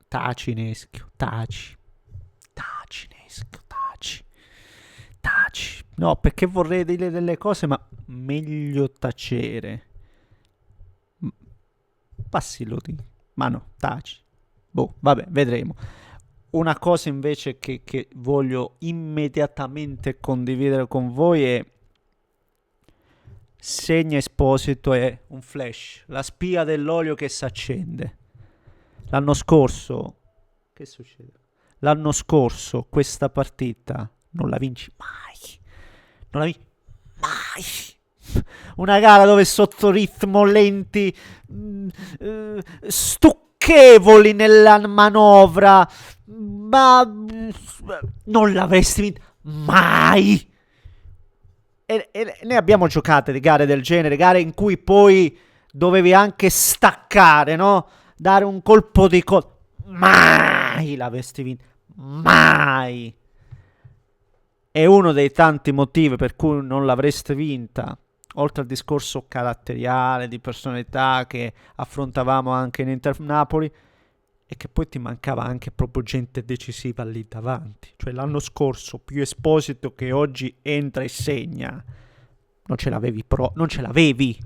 Taci, Neschio, taci. Taci, Neschio, taci. Taci. No, perché vorrei dire delle cose, ma meglio tacere. M- Passi lo di. Ma no, taci. Boh, vabbè, vedremo. Una cosa invece che voglio immediatamente condividere con voi è Segna Esposito è un flash, la spia dell'olio che si accende. L'anno scorso, che succede? L'anno scorso questa partita non la vinci mai. Non la vinci mai. Una gara dove sotto ritmo lenti, stucchevoli nella manovra, ma non l'avresti vinta mai. E ne abbiamo giocate di gare del genere, gare in cui poi dovevi anche staccare, no? Dare un colpo di mai l'avresti vinta. Mai. È uno dei tanti motivi per cui non l'avreste vinta, oltre al discorso caratteriale, di personalità che affrontavamo anche in Inter Napoli, e che poi ti mancava anche proprio gente decisiva lì davanti. Cioè l'anno scorso più Esposito che oggi entra e segna. Non ce l'avevi, non ce l'avevi.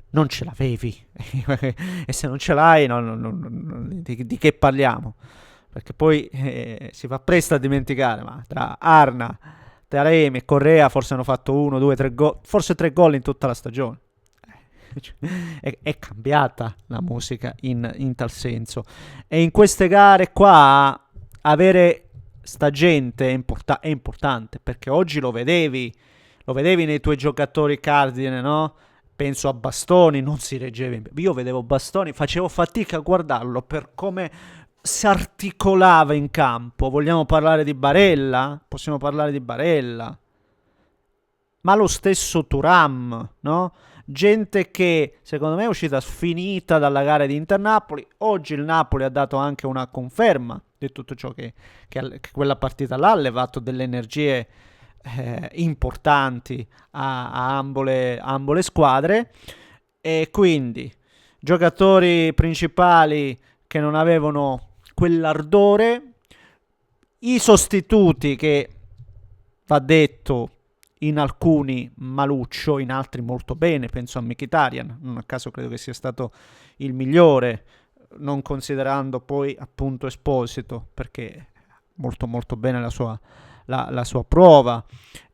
Non ce l'avevi. E se non ce l'hai, di che parliamo? Perché poi si fa presto a dimenticare, ma tra Arna, Taremi e Correa forse hanno fatto uno, due, tre gol, forse tre gol in tutta la stagione. È cambiata la musica in tal senso. E in queste gare qua avere sta gente è importante, perché oggi lo vedevi nei tuoi giocatori cardine, no? Penso a Bastoni, non si reggeva. Io vedevo Bastoni, facevo fatica a guardarlo per come si articolava in campo. Vogliamo parlare di Barella? Possiamo parlare di Barella. Ma lo stesso Turam, no? Gente che secondo me è uscita sfinita dalla gara di Inter-Napoli. Oggi il Napoli ha dato anche una conferma di tutto ciò che quella partita là ha levato delle energie importanti a ambole squadre. E quindi giocatori principali che non avevano quell'ardore, i sostituti che, va detto, in alcuni maluccio, in altri molto bene, penso a Mkhitaryan, non a caso credo che sia stato il migliore, non considerando poi appunto Esposito, perché molto molto bene la sua prova.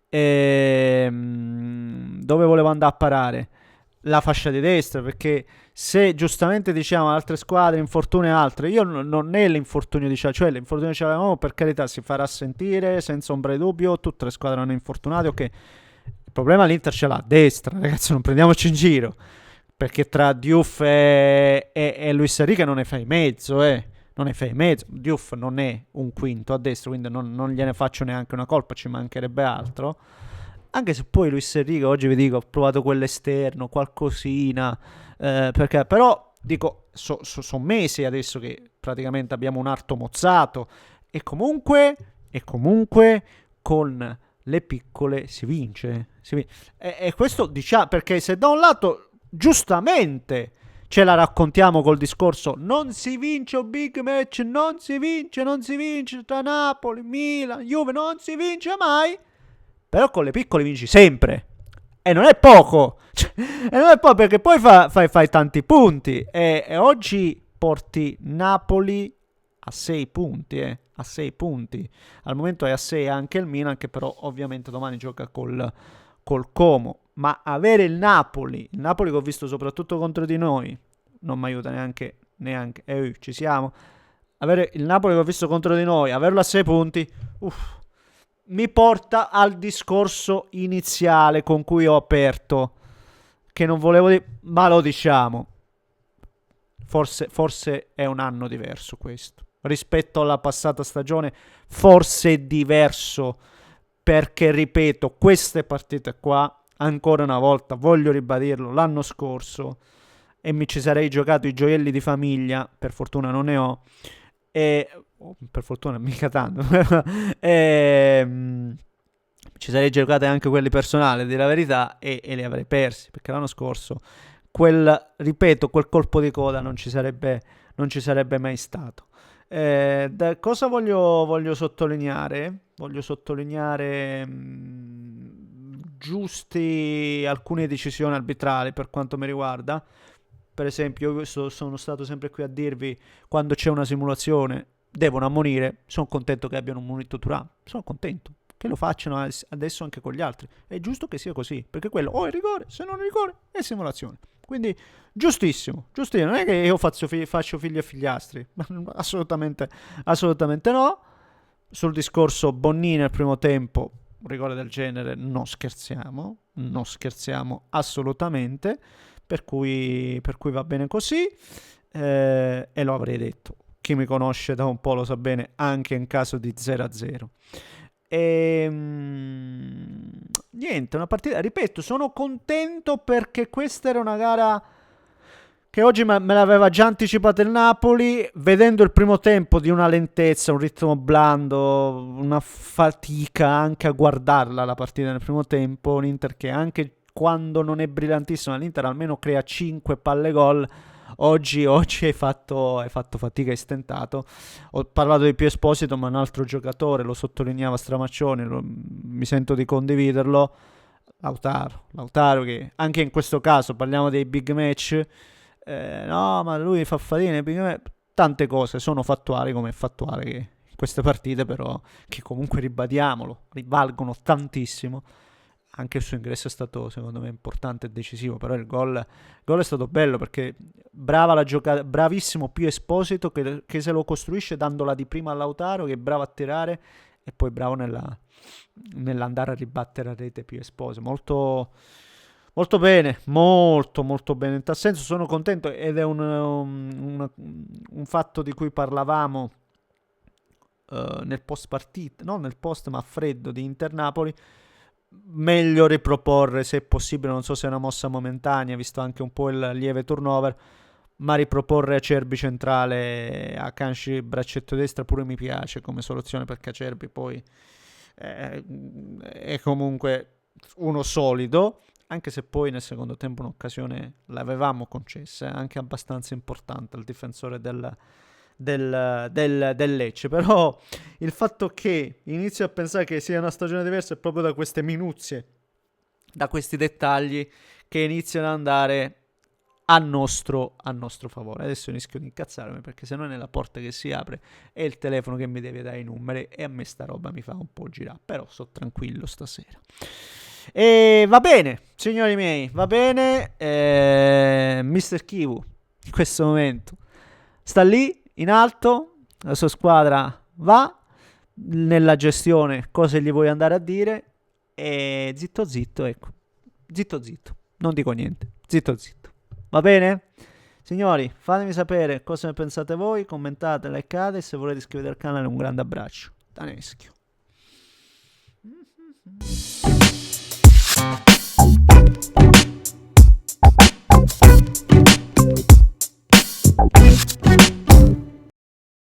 Dove volevo andare a parare? La fascia di destra, perché se giustamente diciamo altre squadre infortuni e altre, io non è l'infortunio di cioè l'infortunio di Cialanoglu, per carità, si farà sentire senza ombra di dubbio, tutte le squadre hanno infortunati, ok. Il problema l'Inter ce l'ha a destra, ragazzi, non prendiamoci in giro, perché tra Diouf e Luis Enrique non ne fai mezzo, non ne fai mezzo. Diouf non è un quinto a destra, quindi non gliene faccio neanche una colpa, ci mancherebbe altro. Anche se poi Luis Enrique, oggi vi dico, ho provato quell'esterno, qualcosina, perché però, dico, sono mesi adesso che praticamente abbiamo un arto mozzato, e comunque con le piccole si vince. E questo diciamo, perché se da un lato, giustamente, ce la raccontiamo col discorso non si vince un big match, non si vince tra Napoli, Milan, Juve, non si vince mai. Però con le piccole vinci sempre. E non è poco. E non è poco, perché poi fai tanti punti. E oggi porti Napoli a 6 punti. A 6 punti. Al momento è a 6 anche il Milan, che però ovviamente domani gioca col Como. Ma avere il Napoli che ho visto soprattutto contro di noi, non mi aiuta neanche. Ci siamo. Avere il Napoli che ho visto contro di noi, averlo a 6 punti, mi porta al discorso iniziale con cui ho aperto, che non volevo dire, ma lo diciamo. Forse è un anno diverso questo. Rispetto alla passata stagione, forse è diverso, perché, ripeto, queste partite qua, ancora una volta, voglio ribadirlo, l'anno scorso, e mi ci sarei giocato i gioielli di famiglia, per fortuna non ne ho, e per fortuna mica tanto, ci sarei giocate anche quelli personali, di la verità, e li avrei persi, perché l'anno scorso ripeto, quel colpo di coda non ci sarebbe mai stato. Cosa voglio sottolineare? Voglio sottolineare giusti alcune decisioni arbitrali per quanto mi riguarda. Per esempio, io sono stato sempre qui a dirvi, quando c'è una simulazione devono ammonire, sono contento che abbiano ammonito Thuram, sono contento che lo facciano adesso anche con gli altri. È giusto che sia così, perché quello o è rigore, se non è rigore è simulazione. Quindi giustissimo, giustissimo, non è che io faccio figli e figliastri, assolutamente, assolutamente no. Sul discorso Bonnini al primo tempo, un rigore del genere non scherziamo assolutamente, per cui va bene così, e lo avrei detto. Chi mi conosce da un po' lo sa bene, anche in caso di 0-0. Niente, una partita, ripeto, sono contento perché questa era una gara che oggi me l'aveva già anticipato il Napoli, vedendo il primo tempo di una lentezza, un ritmo blando, una fatica anche a guardarla la partita nel primo tempo, l'Inter che anche quando non è brillantissima, l'Inter almeno crea 5 palle gol. Oggi hai fatto fatica, hai stentato. Ho parlato di Pio Esposito, ma un altro giocatore lo sottolineava Stramaccioni, mi sento di condividerlo. Lautaro che anche in questo caso parliamo dei big match, no, ma lui fa fatica nei big match. Tante cose sono fattuali, come è fattuale che in queste partite, però, che comunque ribadiamolo, rivalgono tantissimo. Anche il suo ingresso è stato, secondo me, importante e decisivo. Però il gol è stato bello perché brava la giocata, bravissimo Pio Esposito che se lo costruisce dandola di prima a Lautaro, che è bravo a tirare, e poi bravo nell'andare a ribattere a rete Pio Esposito. Molto, molto bene, molto, molto bene. In tal senso sono contento, ed è un fatto di cui parlavamo nel post partita, non nel post ma a freddo di Inter Napoli. Meglio riproporre, se è possibile, non so se è una mossa momentanea visto anche un po' il lieve turnover, ma riproporre Acerbi centrale, a Kanji braccetto destra pure mi piace come soluzione, perché Acerbi poi è comunque uno solido, anche se poi nel secondo tempo un'occasione l'avevamo concessa, anche abbastanza importante al difensore del Lecce. Però il fatto che inizio a pensare che sia una stagione diversa è proprio da queste minuzie, da questi dettagli che iniziano ad andare a nostro favore. Adesso rischio di incazzarmi, perché se no è nella porta che si apre è il telefono che mi deve dare i numeri, e a me sta roba mi fa un po' girare, però sto tranquillo stasera. E va bene, signori miei, va bene. Mr. Kivu in questo momento sta lì in alto, la sua squadra va nella gestione, cosa gli vuoi andare a dire, e zitto zitto, ecco, zitto, non dico niente, zitto. Va bene? Signori, fatemi sapere cosa ne pensate voi, commentate, likeate, e se volete iscrivetevi al canale un grande abbraccio da Neschio.